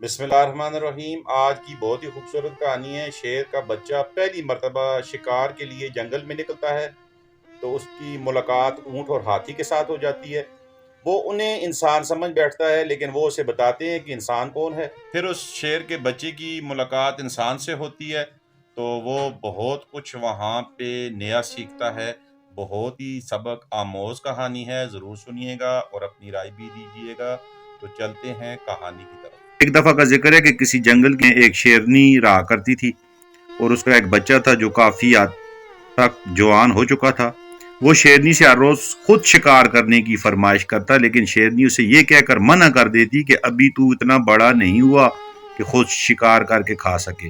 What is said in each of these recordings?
بسم اللہ الرحمن الرحیم۔ آج کی بہت ہی خوبصورت کہانی ہے۔ شیر کا بچہ پہلی مرتبہ شکار کے لیے جنگل میں نکلتا ہے تو اس کی ملاقات اونٹ اور ہاتھی کے ساتھ ہو جاتی ہے۔ وہ انہیں انسان سمجھ بیٹھتا ہے، لیکن وہ اسے بتاتے ہیں کہ انسان کون ہے۔ پھر اس شیر کے بچے کی ملاقات انسان سے ہوتی ہے تو وہ بہت کچھ وہاں پہ نیا سیکھتا ہے۔ بہت ہی سبق آموز کہانی ہے، ضرور سنیے گا اور اپنی رائے بھی دیجیے گا۔ تو چلتے ہیں کہانی کی طرف۔ ایک دفعہ کا ذکر ہے کہ کسی جنگل میں ایک شیرنی رہا کرتی تھی اور اس کا ایک بچہ تھا جو کافی حد تک جوان ہو چکا تھا۔ وہ شیرنی سے ہر روز خود شکار کرنے کی فرمائش کرتا، لیکن شیرنی اسے یہ کہہ کر منع کر دیتی کہ ابھی تو اتنا بڑا نہیں ہوا کہ خود شکار کر کے کھا سکے،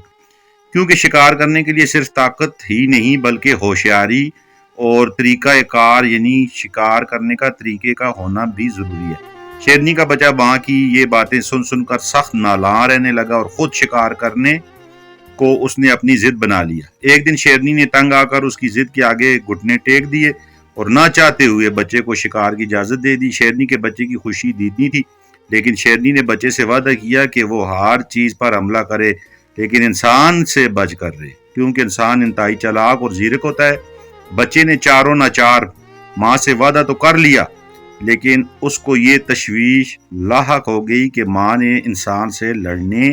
کیونکہ شکار کرنے کے لیے صرف طاقت ہی نہیں بلکہ ہوشیاری اور طریقہ کار یعنی شکار کرنے کا طریقے کا ہونا بھی ضروری ہے۔ شیرنی کا بچہ ماں کی یہ باتیں سن سن کر سخت نالاں رہنے لگا اور خود شکار کرنے کو اس نے اپنی ضد بنا لیا۔ ایک دن شیرنی نے تنگ آ کر اس کی ضد کے آگے گھٹنے ٹیک دیے اور نہ چاہتے ہوئے بچے کو شکار کی اجازت دے دی۔ شیرنی کے بچے کی خوشی جتنی تھی، لیکن شیرنی نے بچے سے وعدہ کیا کہ وہ ہر چیز پر حملہ کرے لیکن انسان سے بچ کر رہے، کیونکہ انسان انتہائی چالاک اور زیرک ہوتا ہے۔ بچے نے چاروں ناچار ماں سے وعدہ تو کر لیا، لیکن اس کو یہ تشویش لاحق ہو گئی کہ ماں نے انسان سے لڑنے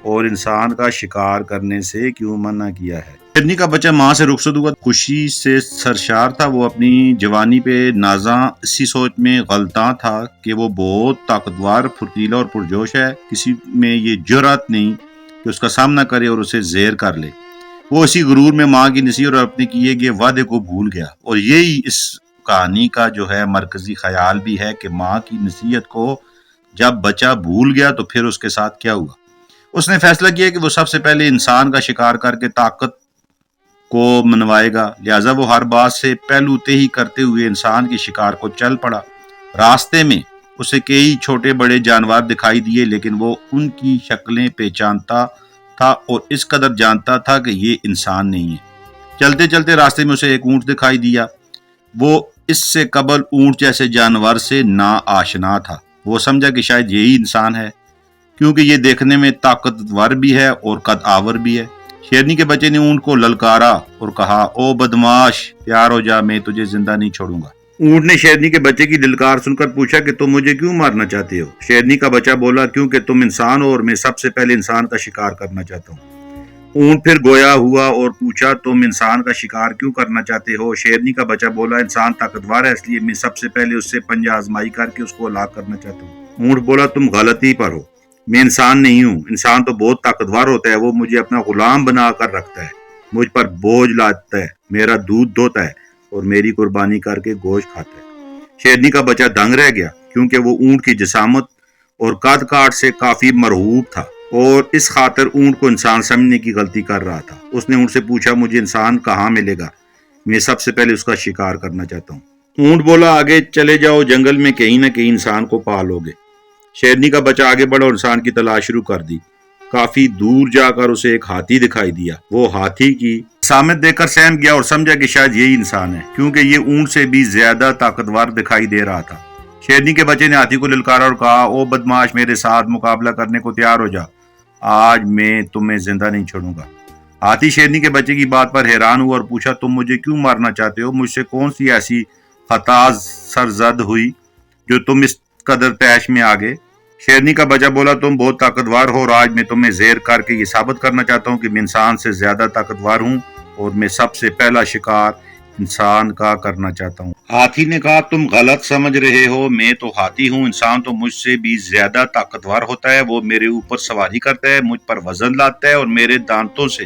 اور انسان کا شکار کرنے سے کیوں منع کیا ہے۔ شیرنی کا بچہ ماں سے رخصت ہوا، خوشی سے سرشار تھا۔ وہ اپنی جوانی پہ نازاں اسی سوچ میں غلطاں تھا کہ وہ بہت طاقتور، پھرتیلا اور پرجوش ہے۔ کسی میں یہ جرأت نہیں کہ اس کا سامنا کرے اور اسے زیر کر لے۔ وہ اسی غرور میں ماں کی نصیحت اور اپنے کیے گئے وعدے کو بھول گیا، اور یہی اس کہانی کا جو ہے مرکزی خیال بھی ہے کہ ماں کی نصیحت کو جب بچہ بھول گیا تو پھر اس کے ساتھ کیا ہوا۔ اس نے فیصلہ کیا کہ وہ سب سے پہلے انسان کا شکار کر کے طاقت کو منوائے گا، لہٰذا وہ ہر بات سے پہلو تہی کرتے ہوئے انسان کے شکار کو چل پڑا۔ راستے میں اسے کئی چھوٹے بڑے جانور دکھائی دیے، لیکن وہ ان کی شکلیں پہچانتا تھا اور اس قدر جانتا تھا کہ یہ انسان نہیں ہے۔ چلتے چلتے راستے میں اسے ایک اونٹ دکھائی دیا۔ وہ اس سے قبل اونٹ جیسے جانور سے نا آشنا تھا۔ وہ سمجھا کہ شاید یہی انسان ہے، کیونکہ یہ دیکھنے میں طاقتور بھی ہے اور قد آور بھی ہے۔ شیرنی کے بچے نے اونٹ کو للکارا اور کہا، او بدماش، تیار ہو جا، میں تجھے زندہ نہیں چھوڑوں گا۔ اونٹ نے شیرنی کے بچے کی للکار سن کر پوچھا کہ تم مجھے کیوں مارنا چاہتے ہو؟ شیرنی کا بچہ بولا، کیونکہ تم انسان ہو اور میں سب سے پہلے انسان کا شکار کرنا چاہتا ہوں۔ اونٹ پھر گویا ہوا اور پوچھا، تم انسان کا شکار کیوں کرنا چاہتے ہو؟ شیرنی کا بچہ بولا، انسان طاقتور ہے، اس لیے میں سب سے پہلے اس سے پنجہ آزمائی کر کے اس کو ہلاک کرنا چاہتا ہوں۔ اونٹ بولا، تم غلطی پر ہو، میں انسان نہیں ہوں۔ انسان تو بہت طاقتور ہوتا ہے، وہ مجھے اپنا غلام بنا کر رکھتا ہے، مجھ پر بوجھ لاتا ہے، میرا دودھ دھوتا ہے اور میری قربانی کر کے گوشت کھاتا ہے۔ شیرنی کا بچہ دنگ رہ گیا، کیونکہ وہ اونٹ کی جسامت اور قد کاٹ سے کافی مرعوب تھا اور اس خاطر اونٹ کو انسان سمجھنے کی غلطی کر رہا تھا۔ اس نے اونٹ سے پوچھا، مجھے انسان کہاں ملے گا؟ میں سب سے پہلے اس کا شکار کرنا چاہتا ہوں۔ اونٹ بولا، آگے چلے جاؤ، جنگل میں کہیں نہ کہیں انسان کو پالو گے۔ شیرنی کا بچہ آگے بڑھا اور انسان کی تلاش شروع کر دی۔ کافی دور جا کر اسے ایک ہاتھی دکھائی دیا۔ وہ ہاتھی کی سامت دیکھ کر سہم گیا اور سمجھا کہ شاید یہی انسان ہے، کیونکہ یہ اونٹ سے بھی زیادہ طاقتور دکھائی دے رہا تھا۔ شیرنی کے بچے نے ہاتھی کو للکارا اور کہا، او بدماش، میرے ساتھ مقابلہ کرنے کو تیار ہو جا، آج میں تمہیں زندہ نہیں چھوڑوں گا۔ ہاتھی شیرنی کے بچے کی بات پر حیران ہوا اور پوچھا، تم مجھے کیوں مارنا چاہتے ہو؟ مجھ سے کون سی ایسی خطا سرزد ہوئی جو تم اس قدر طیش میں آ گئے؟ شیرنی کا بچہ بولا، تم بہت طاقتور ہو اور آج میں تمہیں زیر کر کے یہ ثابت کرنا چاہتا ہوں کہ میں انسان سے زیادہ طاقتور ہوں اور میں سب سے پہلا شکار انسان کا کرنا چاہتا ہوں۔ ہاتھی نے کہا، تم غلط سمجھ رہے ہو، میں تو ہاتھی ہوں، انسان تو مجھ سے بھی زیادہ طاقتور ہوتا ہے، وہ میرے اوپر سواری کرتا ہے، مجھ پر وزن لاتا ہے اور میرے دانتوں سے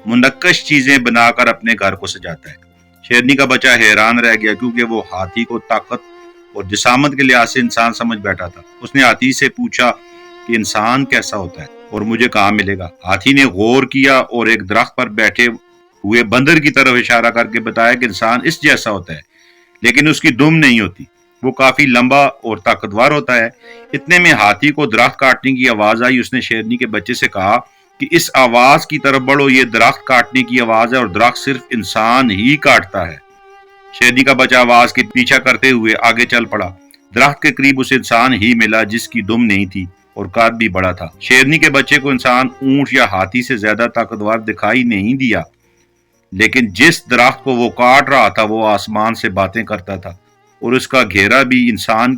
منقش چیزیں بنا کر اپنے گھر کو سجاتا ہے۔ شیرنی کا بچہ حیران رہ گیا، کیونکہ وہ ہاتھی کو طاقت اور جسامت کے لحاظ سے انسان سمجھ بیٹھا تھا۔ اس نے ہاتھی سے پوچھا کہ انسان کیسا ہوتا ہے اور مجھے کہاں ملے گا؟ ہاتھی نے غور کیا اور ایک درخت پر بیٹھے ہوئے بندر کی طرف اشارہ کر کے بتایا کہ انسان اس جیسا ہوتا ہے، لیکن اس کی دم نہیں ہوتی، وہ کافی لمبا اور طاقتور ہوتا ہے۔ اتنے میں ہاتھی کو درخت کاٹنے کی آواز آئی۔ اس نے شیرنی کے بچے سے کہا کہ اس آواز کی طرف بڑھو، یہ درخت کاٹنے کی آواز ہے اور درخت صرف انسان ہی کاٹتا ہے۔ شیرنی کا بچہ آواز کے پیچھا کرتے ہوئے آگے چل پڑا۔ درخت کے قریب اسے انسان ہی ملا جس کی دم نہیں تھی۔ اور قد بھی بڑا تھا۔ شیرنی کے بچے کو انسان اونٹ یا ہاتھی سے زیادہ طاقتور دکھائی نہیں دیا، لیکن جس درخت کو وہ کاٹ رہا تھا وہ آسمان سے باتیں کرتا تھا، اور اس کا گھیرا بھی انسان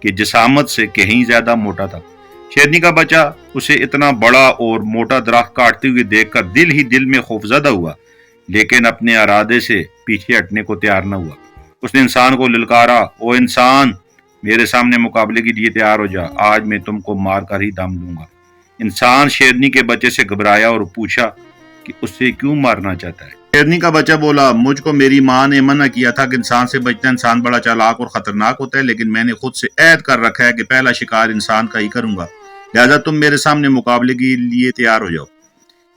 کے جسامت سے کہیں زیادہ موٹا تھا۔ شیرنی کا بچہ اسے اتنا بڑا اور موٹا درخت کاٹتے ہوئے دیکھ کر دل ہی دل میں خوفزدہ ہوا، لیکن اپنے ارادے سے پیچھے ہٹنے کو تیار نہ ہوا۔ اس نے انسان کو للکارا، او انسان، میرے سامنے مقابلے کے لیے تیار ہو جا، آج میں تم کو مار کر ہی دم لوں گا۔ انسان شیرنی کے بچے سے گھبرایا اور پوچھا کہ اسے کیوں مارنا چاہتا ہے۔ شیرنی کا بچہ بولا، مجھ کو میری ماں نے منع کیا تھا کہ انسان سے بچنا، انسان بڑا چالاک اور خطرناک ہوتا ہے، لیکن میں نے خود سے عہد کر رکھا ہے کہ پہلا شکار انسان کا ہی کروں گا، لہذا تم میرے سامنے مقابلے کے لیے تیار ہو جاؤ۔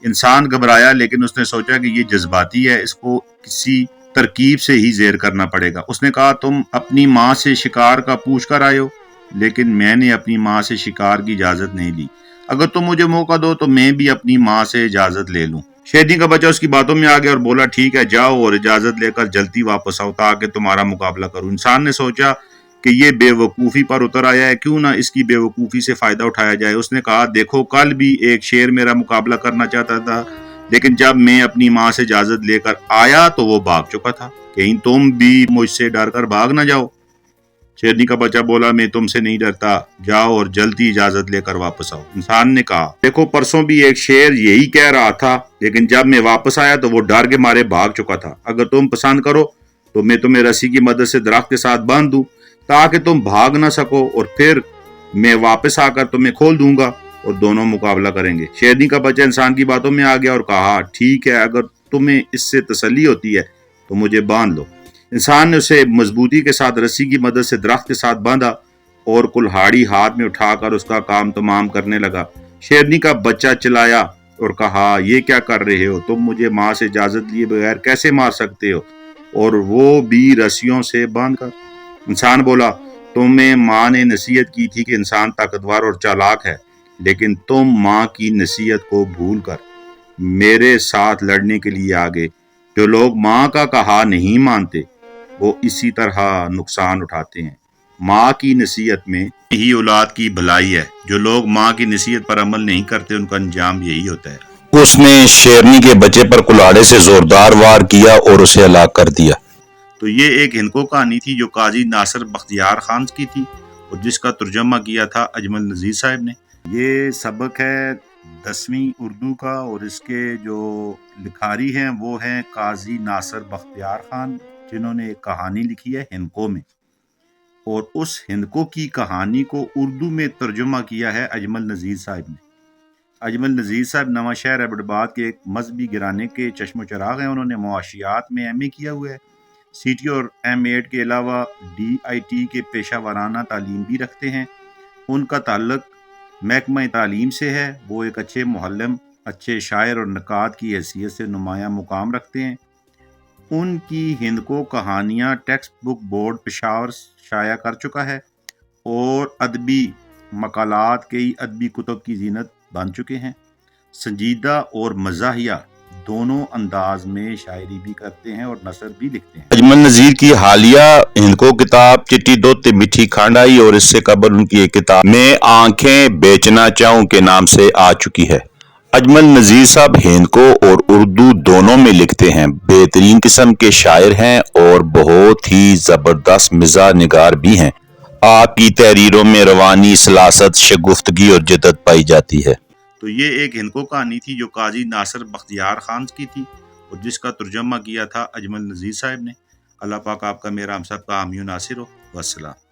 انسان گھبرایا، لیکن اس نے سوچا کہ یہ جذباتی ہے، اس کو کسی ترکیب سے ہی زیر کرنا پڑے گا۔ اس نے کہا، تم اپنی ماں سے شکار کا پوچھ کر آئے ہو، لیکن میں نے اپنی ماں سے شکار کی اجازت نہیں لی، اگر تم مجھے موقع دو تو میں بھی اپنی ماں سے اجازت لے لوں۔ شیرنی کا بچہ اس کی باتوں میں آ گیا اور بولا، ٹھیک ہے، جاؤ اور اجازت لے کر جلدی واپس آؤ تاکہ تمہارا مقابلہ کروں۔ انسان نے سوچا کہ یہ بے وقوفی پر اتر آیا ہے، کیوں نہ اس کی بے وقوفی سے فائدہ اٹھایا جائے۔ اس نے کہا، دیکھو، کل بھی ایک شیر میرا مقابلہ کرنا چاہتا تھا، لیکن جب میں اپنی ماں سے اجازت لے کر آیا تو وہ بھاگ چکا تھا، کہیں تم بھی مجھ سے ڈر کر بھاگ نہ جاؤ۔ شیرنی کا بچہ بولا، میں تم سے نہیں ڈرتا، جاؤ اور جلدی اجازت لے کر واپس آؤ۔ انسان نے کہا، دیکھو، پرسوں بھی ایک شیر یہی کہہ رہا تھا، لیکن جب میں واپس آیا تو وہ ڈر کے مارے بھاگ چکا تھا، اگر تم پسند کرو تو میں تمہیں رسی کی مدد سے درخت کے ساتھ باندھ دوں تاکہ تم بھاگ نہ سکو، اور پھر میں واپس آ کر تمہیں کھول دوں گا اور دونوں مقابلہ کریں گے۔ شیرنی کا بچہ انسان کی باتوں میں آ گیا اور کہا، ٹھیک ہے، اگر تمہیں اس سے تسلی ہوتی ہے تو مجھے باندھ لو۔ انسان نے اسے مضبوطی کے ساتھ رسی کی مدد سے درخت کے ساتھ باندھا اور کلہاڑی ہاتھ میں اٹھا کر اس کا کام تمام کرنے لگا۔ شیرنی کا بچہ چلایا اور کہا، یہ کیا کر رہے ہو؟ تم مجھے ماں سے اجازت لیے بغیر کیسے مار سکتے ہو، اور وہ بھی رسیوں سے باندھ کر؟ انسان بولا، تمہیں ماں نے نصیحت کی تھی کہ انسان طاقتور اور چالاک ہے، لیکن تم ماں کی نصیحت کو بھول کر میرے ساتھ لڑنے کے لیے آگے۔ جو لوگ ماں کا کہا نہیں مانتے وہ اسی طرح نقصان اٹھاتے ہیں۔ ماں کی نصیحت میں یہی اولاد کی بھلائی ہے، جو لوگ ماں کی نصیحت پر عمل نہیں کرتے ان کا انجام یہی ہوتا ہے۔ اس نے شیرنی کے بچے پر کلاڑے سے زوردار وار کیا اور اسے ہلاک کر دیا۔ تو یہ ایک ہندکو کہانی تھی جو قاضی ناصر بختیار خان کی تھی، اور جس کا ترجمہ کیا تھا اجمل نذیر صاحب نے۔ یہ سبق ہے 10ویں اردو کا، اور اس کے جو لکھاری ہیں وہ ہیں قاضی ناصر بختیار خان، جنہوں نے ایک کہانی لکھی ہے ہندکو میں، اور اس ہندکو کی کہانی کو اردو میں ترجمہ کیا ہے اجمل نذیر صاحب نے۔ اجمل نذیر صاحب نواں شہر ایبٹ آباد کے ایک مذہبی گھرانے کے چشم و چراغ ہیں۔ انہوں نے معاشیات میں ایم اے کیا ہوا ہے، سی ٹی اور ایم ایڈ کے علاوہ ڈی آئی ٹی کے پیشہ ورانہ تعلیم بھی رکھتے ہیں۔ ان کا تعلق محکمہ تعلیم سے ہے۔ وہ ایک اچھے معلم، اچھے شاعر اور نقاد کی حیثیت سے نمایاں مقام رکھتے ہیں۔ ان کی ہندکو کہانیاں ٹیکسٹ بک بورڈ پشاور شائع کر چکا ہے، اور ادبی مقالات کئی ادبی کتب کی زینت بن چکے ہیں۔ سنجیدہ اور مزاحیہ دونوں انداز میں شاعری بھی کرتے ہیں اور نثر بھی لکھتے ہیں۔ اجمل نذیر کی حالیہ ہندکو کتاب چٹی دوتے میٹھی کھانڈ آئی، اور اس سے قبل ان کی ایک کتاب میں آنکھیں بیچنا چاہوں کے نام سے آ چکی ہے۔ اجمل نذیر صاحب ہندکو اور اردو دونوں میں لکھتے ہیں، بہترین قسم کے شاعر ہیں اور بہت ہی زبردست مزاح نگار بھی ہیں۔ آپ کی تحریروں میں روانی، سلاست، شگفتگی اور جدت پائی جاتی ہے۔ تو یہ ایک ہندکو کہانی تھی جو قاضی ناصر بختیار خان کی تھی، اور جس کا ترجمہ کیا تھا اجمل نذیر صاحب نے۔ اللہ پاک آپ کا، میرا، ہم سب کا حامی و ناصر ہو۔ والسلام۔